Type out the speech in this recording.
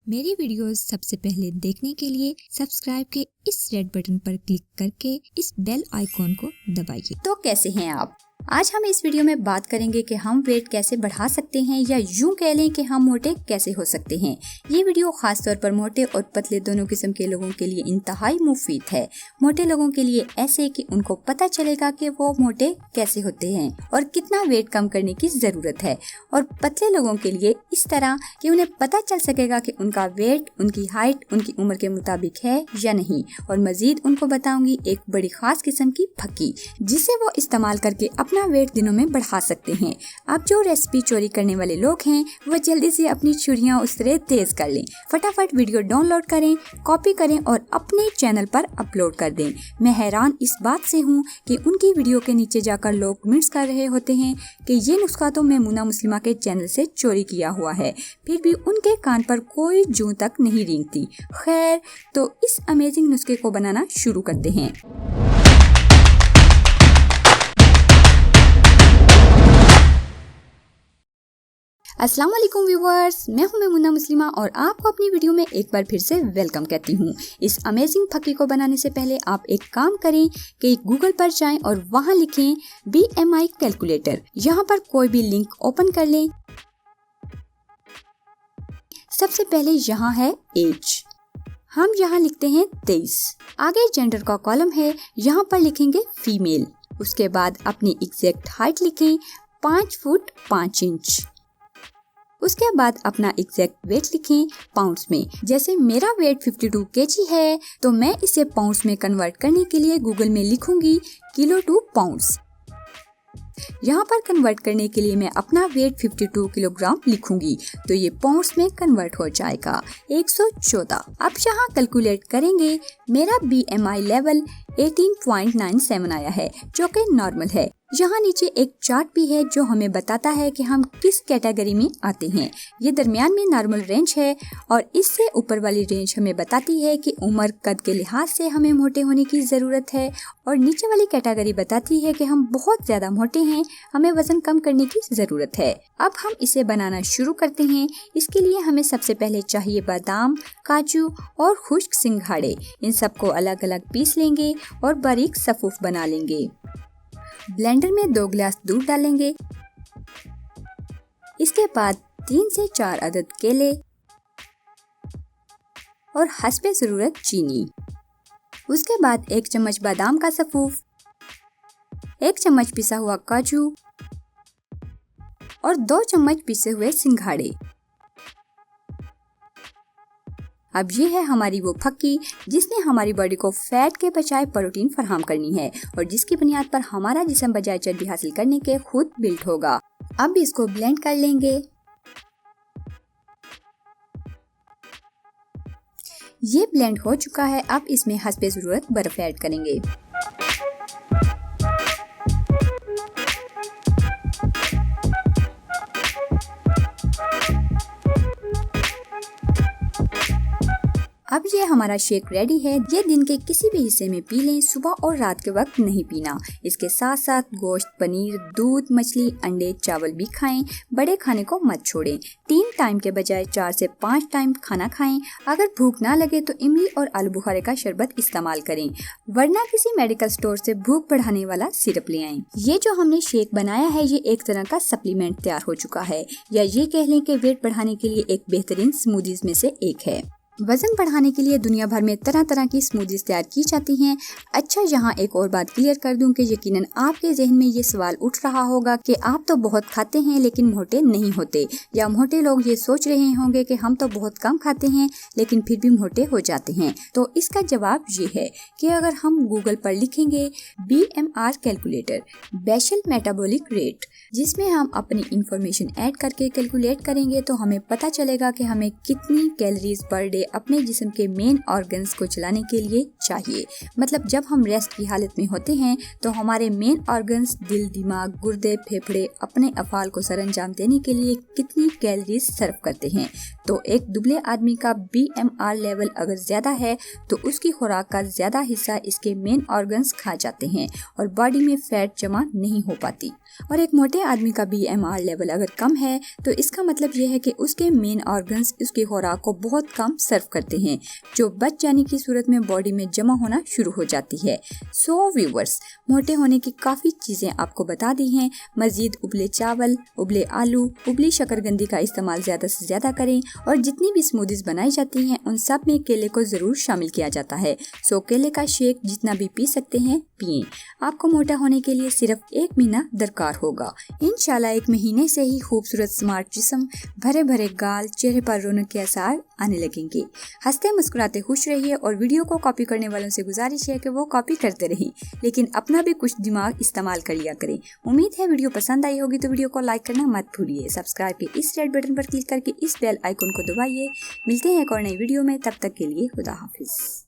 मेरी वीडियोस सबसे पहले देखने के लिए सब्सक्राइब के इस रेड बटन पर क्लिक करके इस बेल आइकॉन को दबाइए। तो कैसे हैं आप? आज हम इस वीडियो में बात करेंगे कि हम वेट कैसे बढ़ा सकते हैं या यूं कह लें कि हम मोटे कैसे हो सकते हैं। ये वीडियो खास तौर पर मोटे और पतले दोनों किस्म के लोगों के लिए इंतहाई मुफीद है। मोटे लोगों के लिए ऐसे कि उनको पता चलेगा कि वो मोटे कैसे होते हैं और कितना वेट कम करने की जरूरत है, और पतले लोगों के लिए इस तरह कि उन्हें पता चल सकेगा कि उनका वेट उनकी हाइट उनकी उम्र के मुताबिक है या नहीं। और मजीद उनको बताऊंगी एक बड़ी खास किस्म की फक्की जिसे वो इस्तेमाल करके अपना वेट दिनों में बढ़ा सकते हैं। अब जो रेसिपी चोरी करने वाले लोग हैं वो जल्दी से अपनी छुरियां उस तरह तेज कर लें। फटाफट वीडियो डाउनलोड करें, कॉपी करें और अपने चैनल पर अपलोड कर दें। मैं हैरान इस बात से हूँ कि उनकी वीडियो के नीचे जाकर लोग कमेंट्स कर रहे होते हैं कि ये नुस्खा तो मैमूना मुस्लिमा के चैनल से चोरी किया हुआ है, फिर भी उनके कान पर कोई जूं तक नहीं रेंगती। खैर, तो इस अमेजिंग नुस्खे को बनाना शुरू करते हैं। अस्सलाम वालेकुम व्यूवर्स, मैं हूं मैमूना मुस्लिमा और आपको अपनी वीडियो में एक बार फिर से वेलकम कहती हूं। इस अमेजिंग फक्की को बनाने से पहले आप एक काम करें कि गूगल पर जाएं और वहां लिखें BMI कैलकुलेटर। यहां पर कोई भी लिंक ओपन कर लें। सबसे पहले यहाँ है एज, हम यहाँ लिखते हैं 23। आगे जेंडर का कॉलम है, यहाँ पर लिखेंगे फीमेल। उसके बाद अपनी एग्जैक्ट हाइट लिखें 5 फुट 5 इंच। उसके बाद अपना एग्जैक्ट वेट लिखें पाउंड्स में। जैसे मेरा वेट 52 kg है तो मैं इसे पाउंड्स में कन्वर्ट करने के लिए गूगल में लिखूंगी किलो टू पाउंड्स। यहाँ पर कन्वर्ट करने के लिए मैं अपना वेट 52 किलोग्राम लिखूंगी तो ये पाउंड्स में कन्वर्ट हो जाएगा 114। अब यहाँ कैलकुलेट करेंगे, मेरा BMI लेवल 18.97 आया है जो कि नॉर्मल है। यहाँ नीचे एक चार्ट भी है जो हमें बताता है कि हम किस कैटेगरी में आते हैं। ये दरमियान में नॉर्मल रेंज है और इससे ऊपर वाली रेंज हमें बताती है कि उम्र कद के लिहाज से हमें मोटे होने की ज़रूरत है, और नीचे वाली कैटेगरी बताती है कि हम बहुत ज़्यादा मोटे हैं, हमें वजन कम करने की ज़रूरत है। अब हम इसे बनाना शुरू करते हैं। इसके लिए हमें सबसे पहले चाहिए बादाम, काजू और खुश्क सिंघाड़े। इन सबको अलग अलग पीस लेंगे और बारीक सफूफ बना लेंगे। ब्लेंडर में 2 गिलास दूध डालेंगे। इसके बाद 3 से 4 अदद केले और हस्बे ज़रूरत चीनी। उसके बाद 1 चम्मच बादाम का सफूफ, 1 चम्मच पिसा हुआ काजू और 2 चम्मच पिसे हुए सिंघाड़े। अब ये है हमारी वो फक्की जिसने हमारी बॉडी को फैट के बजाय प्रोटीन फराहम करनी है और जिसकी बुनियाद पर हमारा जिस्म बजाय चर्बी हासिल करने के खुद बिल्ड होगा। अब इसको ब्लेंड कर लेंगे। ये ब्लेंड हो चुका है। अब इसमें हस्बे ज़रूरत बर्फ ऐड करेंगे। अब ये हमारा शेक रेडी है। ये दिन के किसी भी हिस्से में पी लें, सुबह और रात के वक्त नहीं पीना। इसके साथ साथ गोश्त, पनीर, दूध, मछली, अंडे, चावल भी खाएं। बड़े खाने को मत छोड़ें। 3 टाइम के बजाय 4 से 5 टाइम खाना खाएं। अगर भूख ना लगे तो इमली और आलू बुखारे का शरबत इस्तेमाल करें, वरना किसी मेडिकल स्टोर से भूख बढ़ाने वाला सिरप ले आएं। ये जो हमने शेक बनाया है ये एक तरह का सप्लीमेंट तैयार हो चुका है, या ये कह लें कि वेट बढ़ाने के लिए एक बेहतरीन स्मूदीज में से एक है। वजन बढ़ाने के लिए दुनिया भर में तरह तरह की स्मूदीज तैयार की जाती हैं। अच्छा, यहाँ एक और बात क्लियर कर दूं कि यकीनन आपके जहन में ये सवाल उठ रहा होगा कि आप तो बहुत खाते हैं लेकिन मोटे नहीं होते, या मोटे लोग ये सोच रहे होंगे कि हम तो बहुत कम खाते हैं लेकिन फिर भी मोटे हो जाते हैं। तो इसका जवाब ये है कि अगर हम गूगल पर लिखेंगे BMR calculator, basal metabolic rate, जिसमें हम अपनी इंफॉर्मेशन ऐड करके कैलकुलेट करेंगे तो हमें पता चलेगा कि हमें कितनी कैलोरीज पर डे अपने जिस्म के मेन ऑर्गन्स को चलाने के लिए चाहिए। मतलब जब हम रेस्ट की हालत में होते हैं तो हमारे मेन ऑर्गन्स दिल, दिमाग, गुर्दे, फेफड़े अपने अफ़ाल को सरअंजाम देने के लिए कितनी कैलोरीज सर्व करते हैं। तो एक दुबले आदमी का BMR लेवल अगर ज़्यादा है तो उसकी खुराक का ज़्यादा हिस्सा इसके मेन ऑर्गन्स खा जाते हैं और बॉडी में फैट जमा नहीं हो पाती। और एक मोटे आदमी का BMR लेवल अगर कम है तो इसका मतलब यह है कि उसके मेन ऑर्गन्स उसकी खुराक को बहुत कम सर्व करते हैं, जो बच जाने की सूरत में बॉडी में जमा होना शुरू हो जाती है। सो व्यूवर्स, मोटे होने की काफ़ी चीज़ें आपको बता दी हैं। मज़ीद उबले चावल, उबले आलू, उबली शकरकंदी का इस्तेमाल ज़्यादा से ज़्यादा करें और जितनी भी स्मूदीज बनाई जाती हैं उन सब में केले को ज़रूर शामिल किया जाता है। सो केले का शेक जितना भी पी सकते हैं पिए। आपको मोटा होने के लिए सिर्फ 1 महीना दरकार होगा। इंशाल्लाह 1 महीने से ही खूबसूरत स्मार्ट जिस्म, भरे भरे गाल, चेहरे पर रौनक के आसार आने लगेंगे। हंसते मुस्कुराते खुश रहिए और वीडियो को कॉपी करने वालों से गुजारिश है कि वो कॉपी करते रहें, लेकिन अपना भी कुछ दिमाग इस्तेमाल कर लिया करें। उम्मीद है वीडियो पसंद आई होगी, तो वीडियो को लाइक करना मत भूलिए। सब्सक्राइब के इस रेड बटन पर क्लिक करके इस बेल आइकन को दबाइए। मिलते हैं एक और नई वीडियो में, तब तक के लिए खुदा हाफिज।